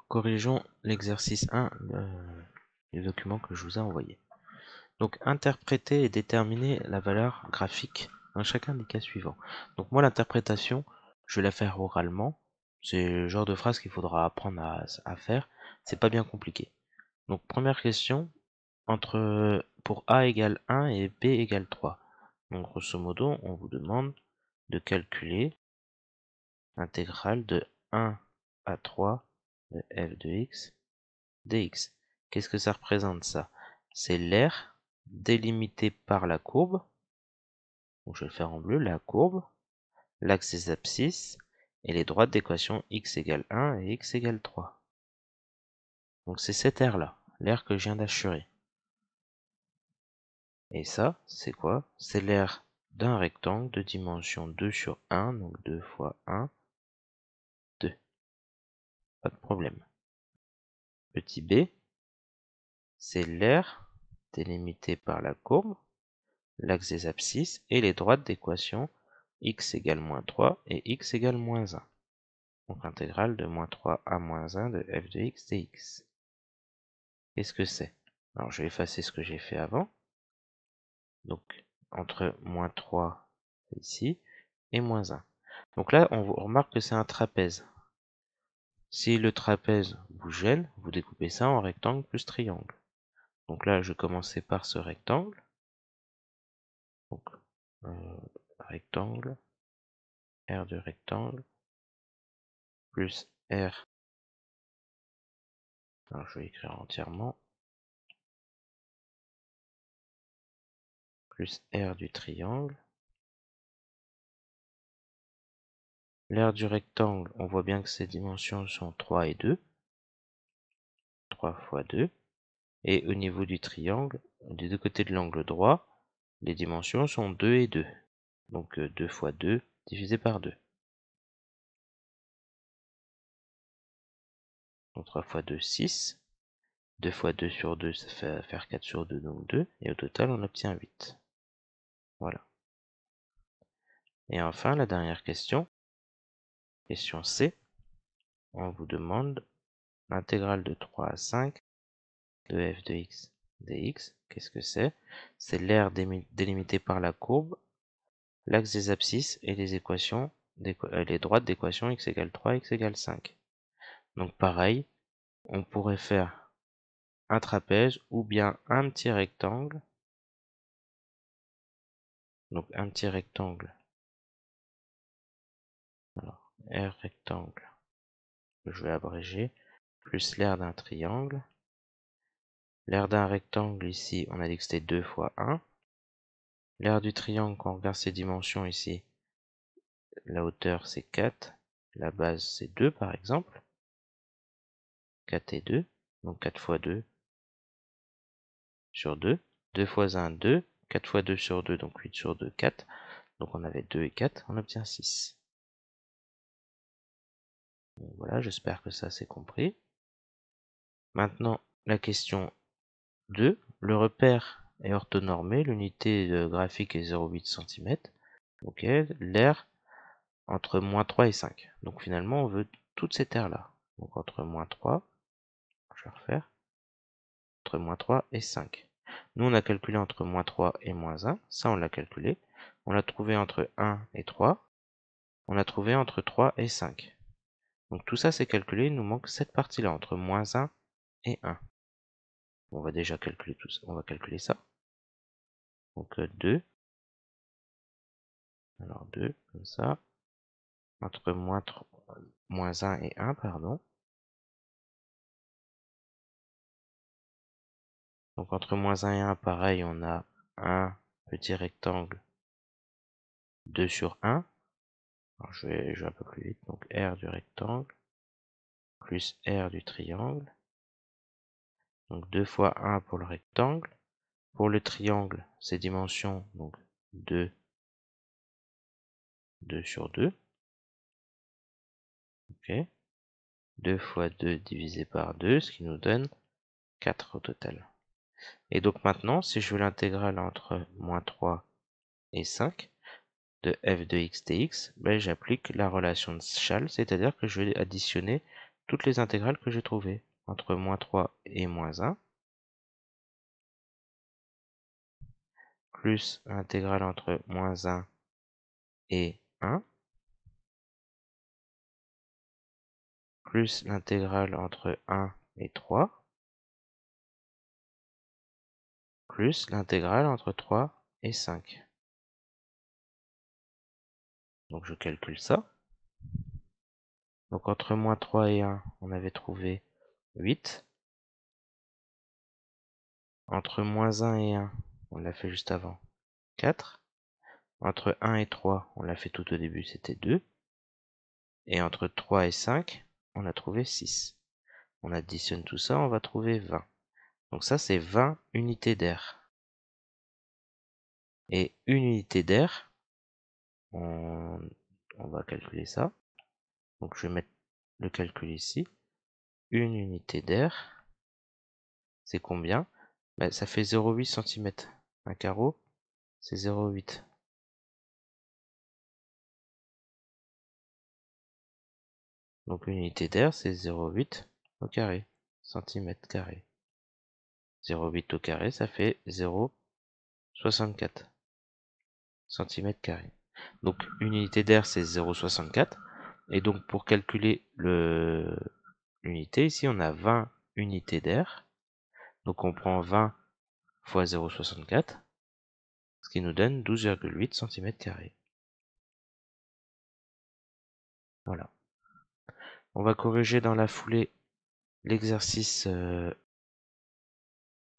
corrigeons l'exercice 1 du document que je vous ai envoyé. Donc, interpréter et déterminer la valeur graphique dans chacun des cas suivants. Donc, moi, l'interprétation, je vais la faire oralement. C'est le genre de phrase qu'il faudra apprendre à faire. C'est pas bien compliqué. Donc, première question, pour A égale 1 et B égale 3. Donc, grosso modo, on vous demande de calculer l'intégrale de 1 à 3 de f de x dx. Qu'est-ce que ça représente ça? C'est l'aire délimitée par la courbe. Donc je vais le faire en bleu, la courbe, l'axe des abscisses et les droites d'équation x égale 1 et x égale 3. Donc c'est cette aire-là, l'aire que je viens d'assurer. Et ça, c'est quoi? C'est l'aire d'un rectangle de dimension 2 sur 1, donc 2 fois 1, 2. Pas de problème. Petit b, c'est l'aire délimitée par la courbe, l'axe des abscisses et les droites d'équation x égale moins 3 et x égale moins 1. Donc intégrale de moins 3 à moins 1 de f de x dx. Qu'est-ce que c'est? Alors je vais effacer ce que j'ai fait avant. Donc entre moins 3 ici et moins 1. Donc là on remarque que c'est un trapèze. Si le trapèze vous gêne, vous découpez ça en rectangle plus triangle. Donc là je vais commencer par ce rectangle. Donc rectangle, R de rectangle, plus R. Alors je vais écrire entièrement. Plus R du triangle. L'aire du rectangle, on voit bien que ses dimensions sont 3 et 2. 3 fois 2. Et au niveau du triangle, des deux côtés de l'angle droit, les dimensions sont 2 et 2. Donc 2 fois 2 divisé par 2. Donc 3 fois 2, 6. 2 fois 2 sur 2, ça fait faire 4 sur 2, donc 2. Et au total, on obtient 8. Voilà. Et enfin, la dernière question. Question C. On vous demande l'intégrale de 3 à 5 de f de x dx. Qu'est-ce que c'est? C'est l'aire délimitée par la courbe, l'axe des abscisses et les équations, les droites d'équation x égale 3, x égale 5. Donc pareil, on pourrait faire un trapèze ou bien un petit rectangle. Donc un petit rectangle. Alors, R rectangle, que je vais abréger, plus l'aire d'un triangle. L'aire d'un rectangle ici, on a dit que c'était 2 fois 1. L'aire du triangle, quand on regarde ses dimensions ici, la hauteur c'est 4, la base c'est 2 par exemple. 4 et 2, donc 4 fois 2 sur 2. 2 fois 1, 2. 4 fois 2 sur 2, donc 8 sur 2, 4. Donc on avait 2 et 4, on obtient 6. Donc voilà, j'espère que ça c'est compris. Maintenant, la question 2. Le repère est orthonormé, l'unité graphique est 0,8 cm. Ok, l'aire entre moins 3 et 5. Donc finalement, on veut toute cette aire-là. Donc entre moins 3, je vais refaire, entre moins 3 et 5. Nous, on a calculé entre moins 3 et moins 1. Ça, on l'a calculé. On l'a trouvé entre 1 et 3. On a trouvé entre 3 et 5. Donc tout ça, c'est calculé. Il nous manque cette partie-là, entre moins 1 et 1. On va déjà calculer tout ça. On va calculer ça. Donc 2. Alors 2, comme ça. Entre moins 1 et 1, pardon. Donc entre moins 1 et 1, pareil, on a un petit rectangle 2 sur 1. Alors je vais un peu plus vite. Donc R du rectangle plus R du triangle. Donc 2 fois 1 pour le rectangle. Pour le triangle, ses dimensions, donc 2, 2 sur 2. Ok. 2 fois 2 divisé par 2, ce qui nous donne 4 au total. Et donc maintenant, si je veux l'intégrale entre moins 3 et 5 de f de x dx, ben j'applique la relation de Schall, c'est-à-dire que je vais additionner toutes les intégrales que j'ai trouvées, entre moins 3 et moins 1, plus l'intégrale entre moins 1 et 1, plus l'intégrale entre 1 et 3, plus l'intégrale entre 3 et 5. Donc je calcule ça. Donc entre moins 3 et 1, on avait trouvé 8. Entre moins 1 et 1, on l'a fait juste avant, 4. Entre 1 et 3, on l'a fait tout au début, c'était 2. Et entre 3 et 5, on a trouvé 6. On additionne tout ça, on va trouver 20. Donc ça, c'est 20 unités d'air. Et une unité d'air, on va calculer ça. Donc je vais mettre le calcul ici. Une unité d'air, c'est combien? Ben, ça fait 0,8 cm. Un carreau, c'est 0,8. Donc une unité d'air, c'est 0,8 au carré, centimètre carré. 0,8 au carré, ça fait 0,64 cm carré. Donc une unité d'air, c'est 0,64. Et donc pour calculer l'unité, ici on a 20 unités d'air. Donc on prend 20 fois 0,64, ce qui nous donne 12,8 cm carré. Voilà. On va corriger dans la foulée l'exercice.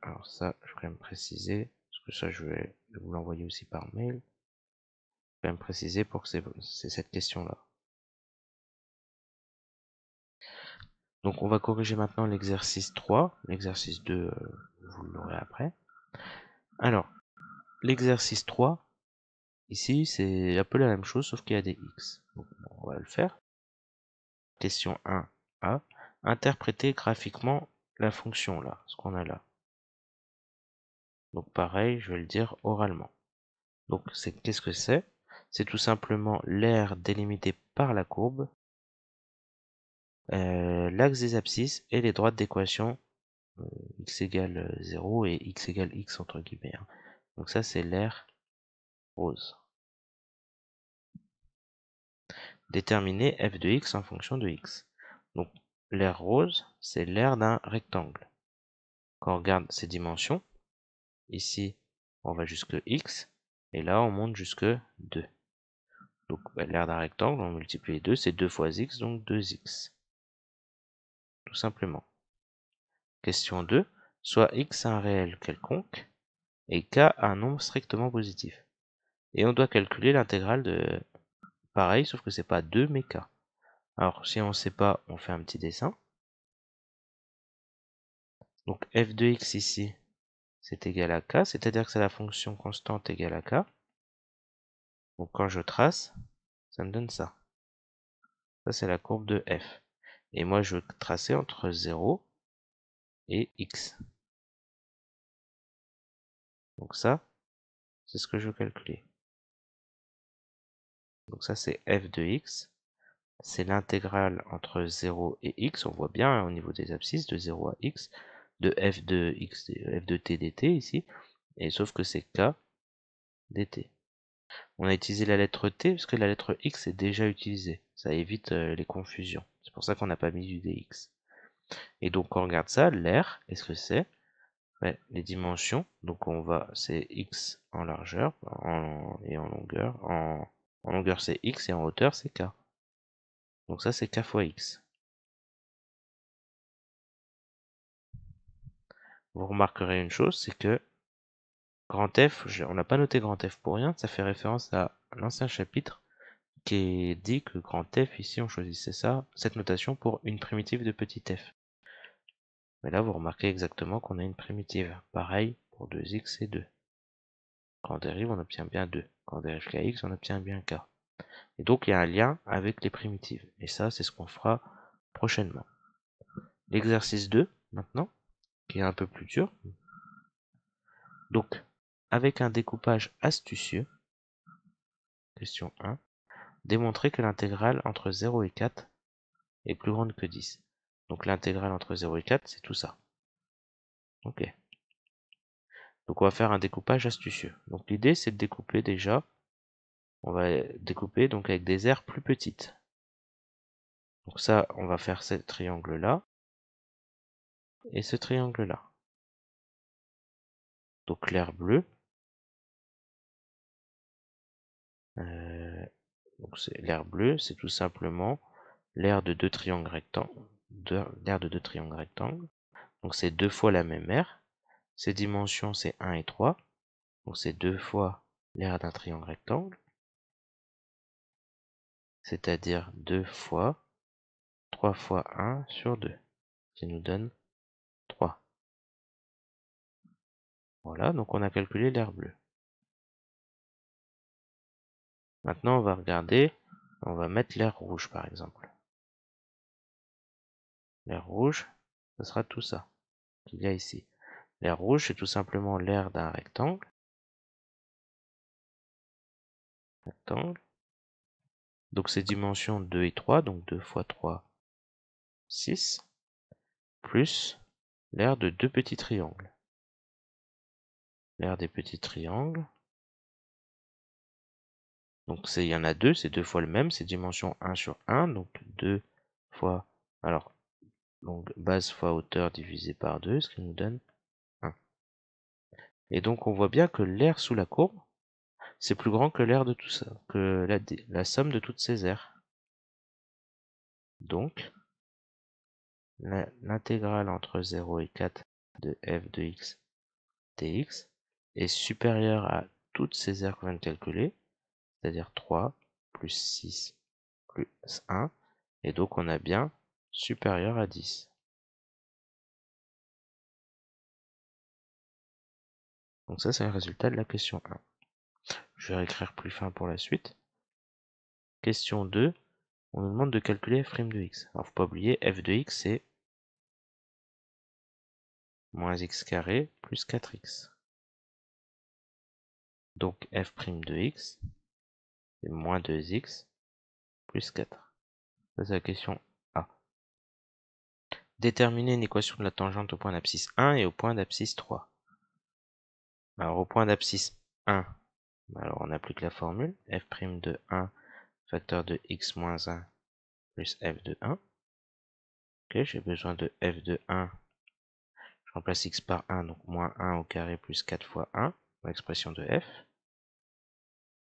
Alors ça, je vais quand même préciser, parce que ça je vais vous l'envoyer aussi par mail. Je vais quand même préciser pour que c'est cette question-là. Donc on va corriger maintenant l'exercice 3. L'exercice 2, vous l'aurez après. Alors, l'exercice 3, ici, c'est un peu la même chose, sauf qu'il y a des x. Donc, on va le faire. Question 1a. Interpréter graphiquement la fonction là, ce qu'on a là. Donc pareil, je vais le dire oralement. Donc qu'est-ce que c'est? C'est tout simplement l'aire délimitée par la courbe, l'axe des abscisses et les droites d'équation x égale 0 et x égale x entre guillemets. Donc ça c'est l'aire rose. Déterminer f de x en fonction de x. Donc l'aire rose, c'est l'aire d'un rectangle. Quand on regarde ses dimensions, ici on va jusque x, et là on monte jusque 2. Donc l'aire d'un rectangle, on multiplie les deux, c'est 2 fois x, donc 2x. Tout simplement. Question 2. Soit x un réel quelconque, et k un nombre strictement positif. Et on doit calculer l'intégrale de... Pareil, sauf que c'est pas 2, mais k. Alors, si on ne sait pas, on fait un petit dessin. Donc f de x ici, c'est égal à k, c'est-à-dire que c'est la fonction constante égale à k. Donc quand je trace, ça me donne ça. Ça, c'est la courbe de f. Et moi, je veux tracer entre 0 et x. Donc ça, c'est ce que je veux calculer. Donc ça, c'est f de x. C'est l'intégrale entre 0 et x. On voit bien hein, au niveau des abscisses, de 0 à x, de f de x, f de t dt ici. Et sauf que c'est k dt. On a utilisé la lettre T parce que la lettre X est déjà utilisée. Ça évite les confusions. C'est pour ça qu'on n'a pas mis du DX. Et donc on regarde ça, l'air, qu'est-ce que c'est? Les dimensions, donc c'est X en largeur et en longueur. En longueur c'est X et en hauteur c'est K. Donc ça c'est K fois X. Vous remarquerez une chose, c'est que grand F, on n'a pas noté grand F pour rien, ça fait référence à l'ancien chapitre qui est dit que grand F, ici on choisissait ça, cette notation pour une primitive de petit f. Mais là vous remarquez exactement qu'on a une primitive. Pareil pour 2x et 2. Quand on dérive, on obtient bien 2. Quand on dérive kx, on obtient bien k. Et donc il y a un lien avec les primitives. Et ça, c'est ce qu'on fera prochainement. L'exercice 2, maintenant, qui est un peu plus dur. Donc, avec un découpage astucieux, question 1, démontrer que l'intégrale entre 0 et 4 est plus grande que 10. Donc l'intégrale entre 0 et 4, c'est tout ça. Ok. Donc on va faire un découpage astucieux. Donc l'idée, c'est de découper déjà. On va découper donc avec des aires plus petites. Donc ça, on va faire ce triangle-là et ce triangle-là. Donc l'aire bleue, donc l'aire bleue, c'est tout simplement l'aire de deux triangles rectangles. L'aire de deux triangles rectangles. Donc c'est deux fois la même aire. Ses dimensions, c'est 1 et 3. Donc c'est deux fois l'aire d'un triangle rectangle. C'est-à-dire 2 fois 3 fois 1 sur 2, qui nous donne 3. Voilà, donc on a calculé l'aire bleue. Maintenant, on va regarder, on va mettre l'aire rouge par exemple. L'aire rouge, ce sera tout ça qu'il y a ici. L'aire rouge, c'est tout simplement l'aire d'un rectangle. Donc ses dimensions 2 et 3, donc 2 fois 3, 6, plus l'aire de deux petits triangles. L'aire des petits triangles, donc il y en a deux, c'est deux fois le même, c'est dimension 1 sur 1, donc 2 fois, alors, donc base fois hauteur divisé par 2, ce qui nous donne 1. Et donc on voit bien que l'aire sous la courbe, c'est plus grand que l'aire de tout ça, que la somme de toutes ces aires. Donc, l'intégrale entre 0 et 4 de f de x dx est supérieure à toutes ces aires qu'on vient de calculer, c'est-à-dire 3 plus 6 plus 1, et donc on a bien supérieur à 10. Donc ça, c'est le résultat de la question 1. Je vais écrire plus fin pour la suite. Question 2, on nous demande de calculer f' de x. Alors, faut pas oublier, f de x, c'est moins x carré plus 4x. Donc f' de x, c'est moins 2x plus 4. Ça, c'est la question A. Déterminer une équation de la tangente au point d'abscisse 1 et au point d'abscisse 3. Alors, au point d'abscisse 1, alors on applique la formule f' de 1 facteur de x moins 1 plus f de 1. Ok, j'ai besoin de f de 1. Je remplace x par 1, donc moins 1 au carré plus 4 fois 1, l'expression de f.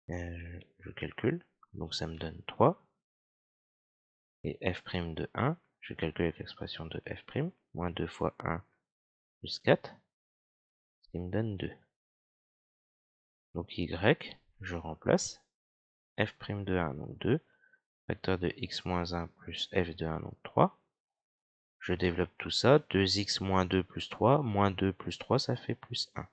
Je calcule, donc ça me donne 3. Et f' de 1, je calcule avec l'expression de f', moins 2 fois 1 plus 4, ce qui me donne 2. Donc y, je remplace f' de 1, donc 2, facteur de x moins 1 plus f de 1, donc 3. Je développe tout ça, 2x moins 2 plus 3, moins 2 plus 3, ça fait plus 1.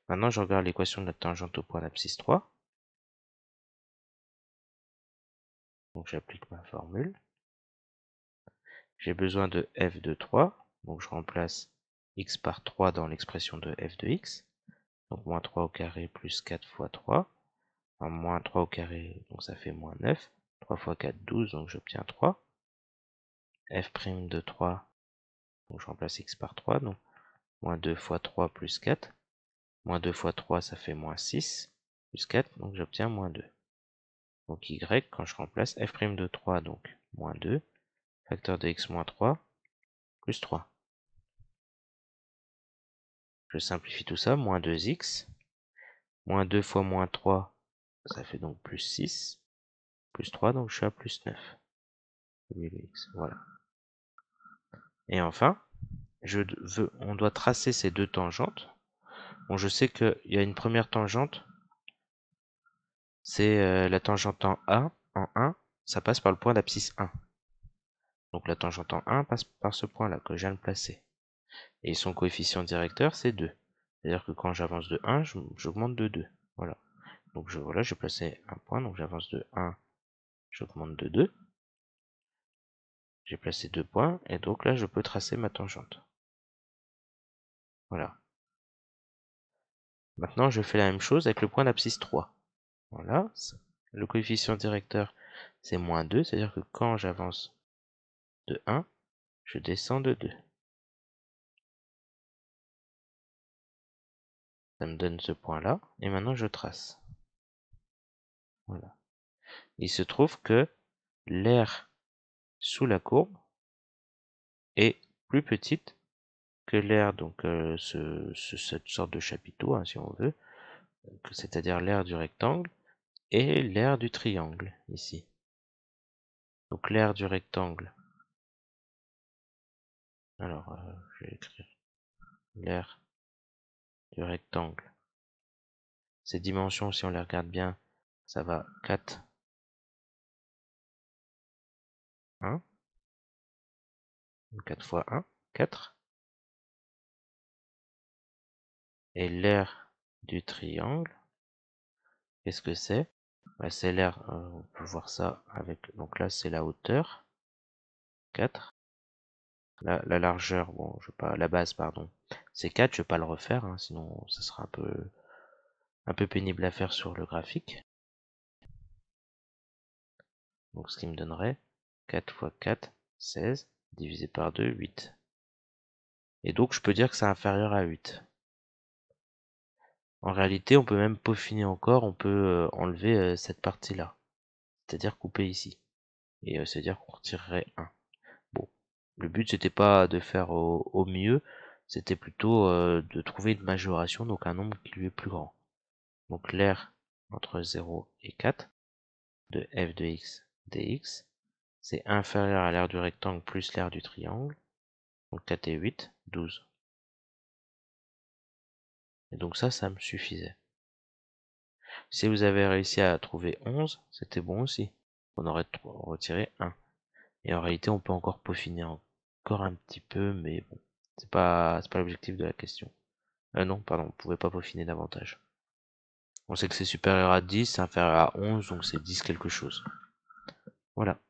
Maintenant, je regarde l'équation de la tangente au point d'abscisse 3. Donc j'applique ma formule. J'ai besoin de f de 3, donc je remplace x par 3 dans l'expression de f de x. Donc moins 3 au carré plus 4 fois 3. Enfin, moins 3 au carré, donc ça fait moins 9. 3 fois 4, 12, donc j'obtiens 3. f' de 3, donc je remplace x par 3, donc moins 2 fois 3 plus 4. Moins 2 fois 3, ça fait moins 6, plus 4, donc j'obtiens moins 2. Donc y, quand je remplace f' de 3, donc moins 2, facteur de x moins 3, plus 3. Je simplifie tout ça, moins 2x, moins 2 fois moins 3, ça fait donc plus 6, plus 3, donc je suis à plus 9. Voilà. Et enfin, on doit tracer ces deux tangentes. Bon, je sais qu'il y a une première tangente, c'est la tangente en 1, ça passe par le point d'abscisse 1. Donc la tangente en 1 passe par ce point-là que je viens de placer. Et son coefficient directeur, c'est 2. C'est-à-dire que quand j'avance de 1, j'augmente de 2. Voilà. Donc voilà, j'ai placé un point, donc j'avance de 1, j'augmente de 2. J'ai placé 2 points, et donc là, je peux tracer ma tangente. Voilà. Maintenant, je fais la même chose avec le point d'abscisse 3. Voilà. Le coefficient directeur, c'est moins 2, c'est-à-dire que quand j'avance de 1, je descends de 2. Ça me donne ce point-là, et maintenant je trace. Voilà. Il se trouve que l'aire sous la courbe est plus petite que l'aire, donc cette sorte de chapiteau, hein, si on veut, c'est-à-dire l'aire du rectangle et l'aire du triangle, ici. Donc l'aire du rectangle, alors je vais écrire l'aire du rectangle. Ces dimensions, si on les regarde bien, ça va 4, 1, 4 fois 1, 4. Et l'aire du triangle, qu'est-ce que c'est? Bah, c'est l'aire, on peut voir ça avec, donc là c'est la hauteur, 4. La largeur, bon, je vais pas, la base, pardon, c'est 4, je vais pas le refaire, hein, sinon ça sera un peu pénible à faire sur le graphique. Donc ce qui me donnerait 4 fois 4, 16, divisé par 2, 8. Et donc je peux dire que c'est inférieur à 8. En réalité, on peut même peaufiner encore, on peut enlever cette partie-là, c'est-à-dire couper ici, et se dire qu'on retirerait 1. Bon, le but c'était pas de faire au mieux, c'était plutôt de trouver une majoration, donc un nombre qui lui est plus grand. Donc l'aire entre 0 et 4 de f de x dx, c'est inférieur à l'aire du rectangle plus l'aire du triangle, donc 4 et 8, 12. Et donc ça me suffisait. Si vous avez réussi à trouver 11, c'était bon aussi. On aurait retiré 1. Et en réalité, on peut encore peaufiner encore un petit peu, mais bon, c'est pas l'objectif de la question. Non, pardon, vous pouvez pas peaufiner davantage. On sait que c'est supérieur à 10, c'est inférieur à 11, donc c'est 10 quelque chose. Voilà.